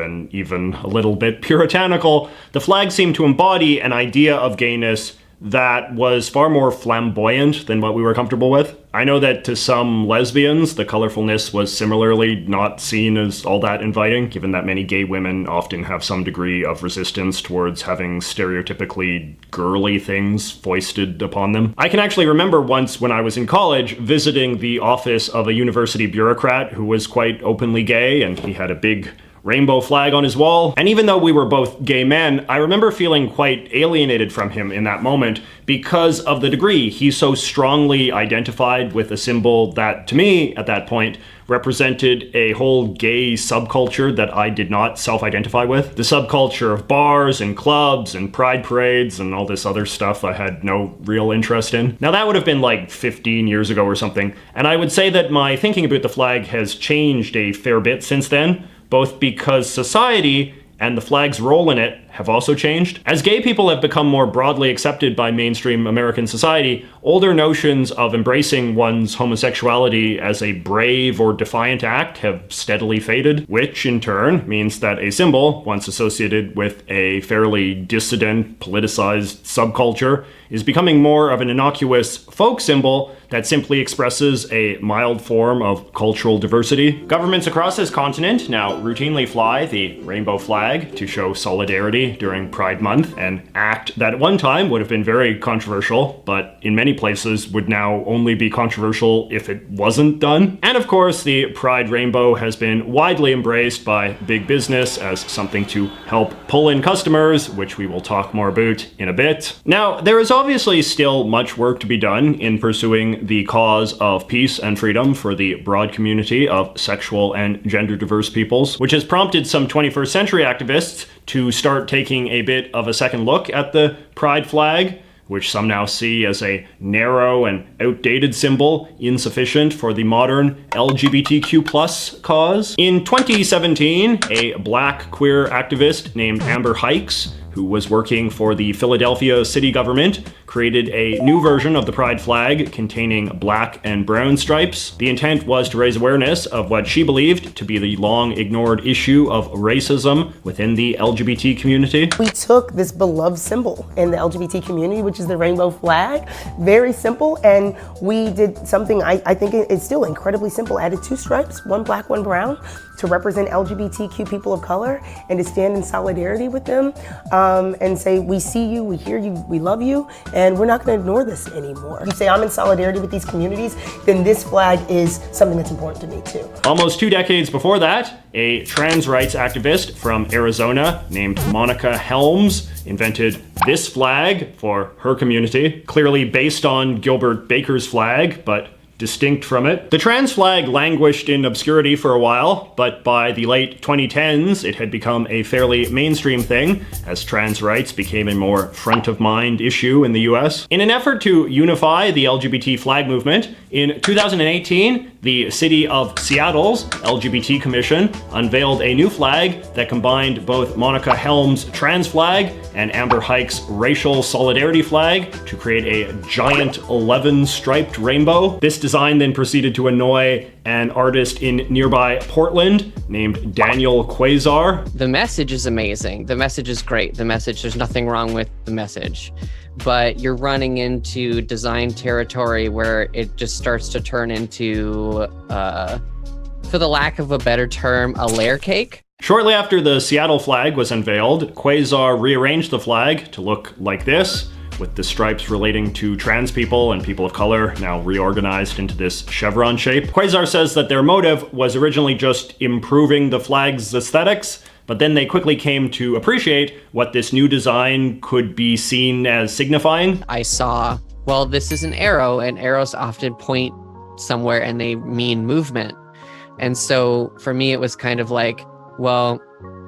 and even a little bit puritanical, the flag seemed to embody an idea of gayness that was far more flamboyant than what we were comfortable with. I know that to some lesbians, the colorfulness was similarly not seen as all that inviting, given that many gay women often have some degree of resistance towards having stereotypically girly things foisted upon them. I can actually remember once when I was in college visiting the office of a university bureaucrat who was quite openly gay, and he had a big rainbow flag on his wall. And even though we were both gay men, I remember feeling quite alienated from him in that moment because of the degree he so strongly identified with a symbol that, to me, at that point, represented a whole gay subculture that I did not self-identify with. The subculture of bars and clubs and pride parades and all this other stuff I had no real interest in. Now that would have been like 15 years ago or something, and I would say that my thinking about the flag has changed a fair bit since then, both because society and the flag's role in it have also changed. As gay people have become more broadly accepted by mainstream American society, older notions of embracing one's homosexuality as a brave or defiant act have steadily faded, which in turn means that a symbol, once associated with a fairly dissident, politicized subculture, is becoming more of an innocuous folk symbol that simply expresses a mild form of cultural diversity. Governments across this continent now routinely fly the rainbow flag to show solidarity during Pride Month, an act that at one time would have been very controversial, but in many places would now only be controversial if it wasn't done. And of course, the Pride rainbow has been widely embraced by big business as something to help pull in customers, which we will talk more about in a bit. Now, there is obviously still much work to be done in pursuing the cause of peace and freedom for the broad community of sexual and gender diverse peoples, which has prompted some 21st century activists to start taking a bit of a second look at the Pride flag, which some now see as a narrow and outdated symbol, insufficient for the modern LGBTQ+ cause. In 2017, a black queer activist named Amber Hikes, who was working for the Philadelphia city government, created a new version of the Pride flag containing black and brown stripes. The intent was to raise awareness of what she believed to be the long ignored issue of racism within the LGBT community. We took this beloved symbol in the LGBT community, which is the rainbow flag, very simple, and we did something I think it's still incredibly simple, added 2 stripes, one black, one brown, to represent LGBTQ people of color and to stand in solidarity with them and say, we see you, we hear you, we love you, and we're not gonna ignore this anymore. If you say I'm in solidarity with these communities, then this flag is something that's important to me too. Almost 2 decades before that, a trans rights activist from Arizona named Monica Helms invented this flag for her community, clearly based on Gilbert Baker's flag, but distinct from it. The trans flag languished in obscurity for a while, but by the late 2010s, it had become a fairly mainstream thing as trans rights became a more front-of-mind issue in the US. In an effort to unify the LGBT flag movement, in 2018, the city of Seattle's LGBT Commission unveiled a new flag that combined both Monica Helms' trans flag and Amber Hikes' racial solidarity flag to create a giant 11-striped rainbow. This design then proceeded to annoy an artist in nearby Portland named Daniel Quasar. The message is amazing. The message is great. There's nothing wrong with the message. But you're running into design territory where it just starts to turn into, for the lack of a better term, a layer cake. Shortly after the Seattle flag was unveiled, Quasar rearranged the flag to look like this, with the stripes relating to trans people and people of color now reorganized into this chevron shape. Quasar says that their motive was originally just improving the flag's aesthetics, but then they quickly came to appreciate what this new design could be seen as signifying. I saw, well, this is an arrow, and arrows often point somewhere and they mean movement. And so for me, it was kind of like, well,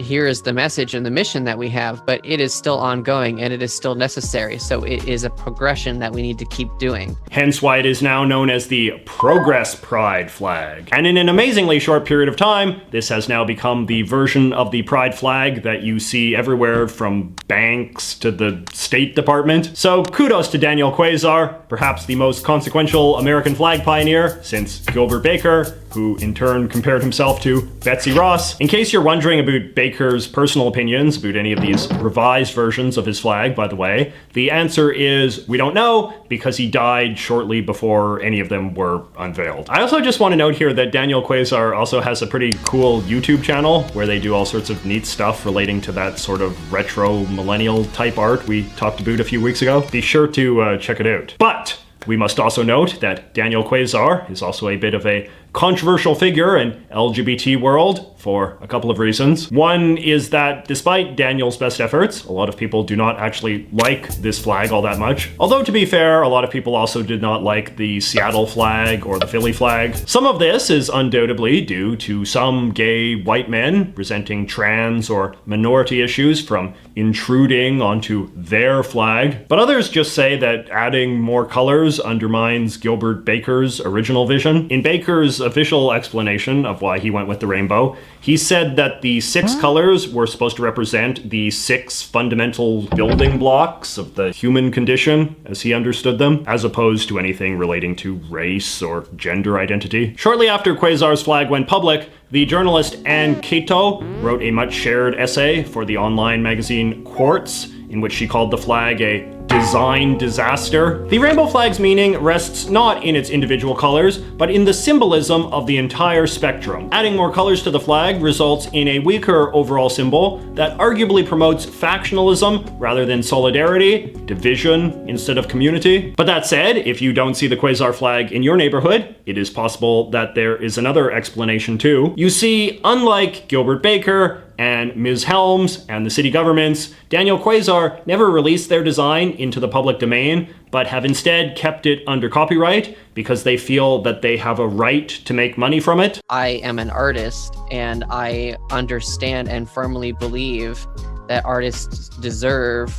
here is the message and the mission that we have, but it is still ongoing and it is still necessary. So it is a progression that we need to keep doing. Hence why it is now known as the Progress Pride flag. And in an amazingly short period of time, this has now become the version of the Pride flag that you see everywhere from banks to the State Department. So kudos to Daniel Quasar, perhaps the most consequential American flag pioneer since Gilbert Baker, who in turn compared himself to Betsy Ross. In case you're wondering about Baker's personal opinions about any of these revised versions of his flag, by the way, the answer is we don't know, because he died shortly before any of them were unveiled. I also just want to note here that Daniel Quasar also has a pretty cool YouTube channel where they do all sorts of neat stuff relating to that sort of retro millennial type art we talked about a few weeks ago. Be sure to check it out. But we must also note that Daniel Quasar is also a bit of a controversial figure in LGBT world for a couple of reasons. One is that despite Daniel's best efforts, a lot of people do not actually like this flag all that much. Although to be fair, a lot of people also did not like the Seattle flag or the Philly flag. Some of this is undoubtedly due to some gay white men resenting trans or minority issues from intruding onto their flag. But others just say that adding more colors undermines Gilbert Baker's original vision. In Baker's official explanation of why he went with the rainbow, he said that the 6 colors were supposed to represent the 6 fundamental building blocks of the human condition, as he understood them, as opposed to anything relating to race or gender identity. Shortly after Quasar's flag went public, the journalist Ann Cato wrote a much shared essay for the online magazine Quartz, in which she called the flag a design disaster. The rainbow flag's meaning rests not in its individual colors, but in the symbolism of the entire spectrum. Adding more colors to the flag results in a weaker overall symbol that arguably promotes factionalism rather than solidarity, division instead of community. But that said, if you don't see the Quasar flag in your neighborhood, it is possible that there is another explanation too. You see, unlike Gilbert Baker and Ms. Helms and the city governments, Daniel Quasar never released their design into the public domain, but have instead kept it under copyright because they feel that they have a right to make money from it. I am an artist, and I understand and firmly believe that artists deserve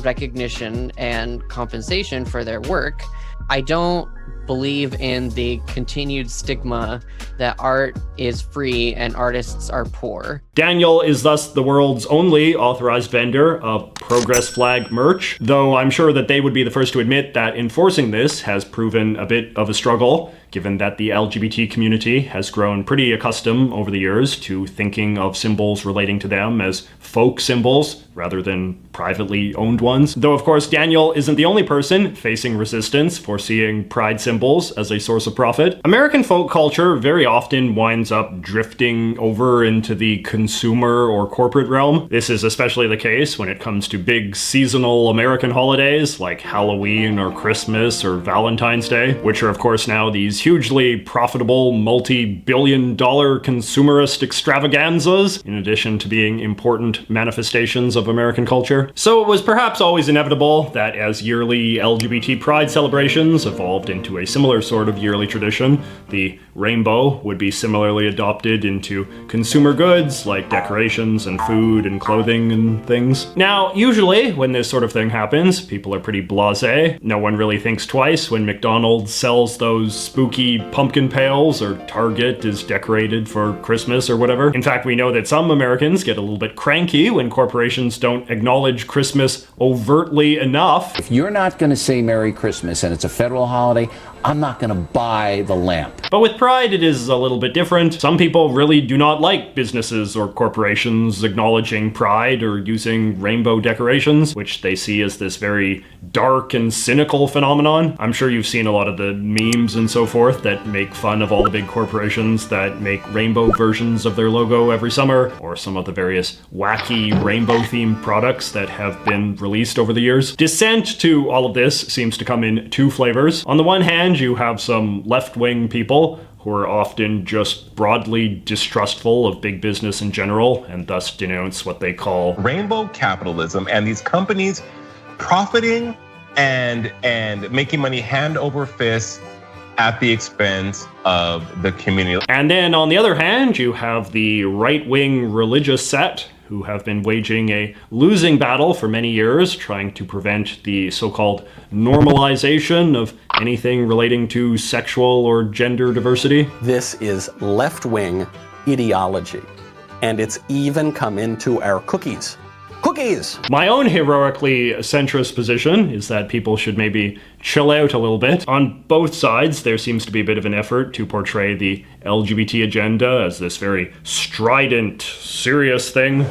recognition and compensation for their work. I don't believe in the continued stigma that art is free and artists are poor. Daniel is thus the world's only authorized vendor of Progress Flag merch, though I'm sure that they would be the first to admit that enforcing this has proven a bit of a struggle, given that the LGBT community has grown pretty accustomed over the years to thinking of symbols relating to them as folk symbols rather than privately owned ones. Though of course Daniel isn't the only person facing resistance for seeing pride symbols as a source of profit. American folk culture very often winds up drifting over into the consumer or corporate realm. This is especially the case when it comes to big seasonal American holidays like Halloween or Christmas or Valentine's Day, which are of course now these hugely profitable multi-billion-dollar consumerist extravaganzas, in addition to being important manifestations of American culture. So it was perhaps always inevitable that as yearly LGBT pride celebrations evolved into a similar sort of yearly tradition, the rainbow would be similarly adopted into consumer goods like decorations and food and clothing and things. Now, usually when this sort of thing happens, people are pretty blasé. No one really thinks twice when McDonald's sells those spooky pumpkin pails or Target is decorated for Christmas or whatever. In fact, we know that some Americans get a little bit cranky when corporations don't acknowledge Christmas overtly enough. If you're not going to say Merry Christmas and it's a federal holiday, I'm not going to buy the lamp. But with Pride, it is a little bit different. Some people really do not like businesses or corporations acknowledging Pride or using rainbow decorations, which they see as this very dark and cynical phenomenon. I'm sure you've seen a lot of the memes and so forth that make fun of all the big corporations that make rainbow versions of their logo every summer, or some of the various wacky rainbow-themed products that have been released over the years. Dissent to all of this seems to come in 2 flavors. On the one hand, you have some left-wing people who are often just broadly distrustful of big business in general and thus denounce what they call rainbow capitalism and these companies profiting and making money hand over fist at the expense of the community. And then on the other hand, you have the right-wing religious set who have been waging a losing battle for many years, trying to prevent the so-called normalization of anything relating to sexual or gender diversity. This is left-wing ideology, and it's even come into our cookies. Cookies! My own heroically centrist position is that people should maybe chill out a little bit. On both sides, there seems to be a bit of an effort to portray the LGBT agenda as this very strident, serious thing.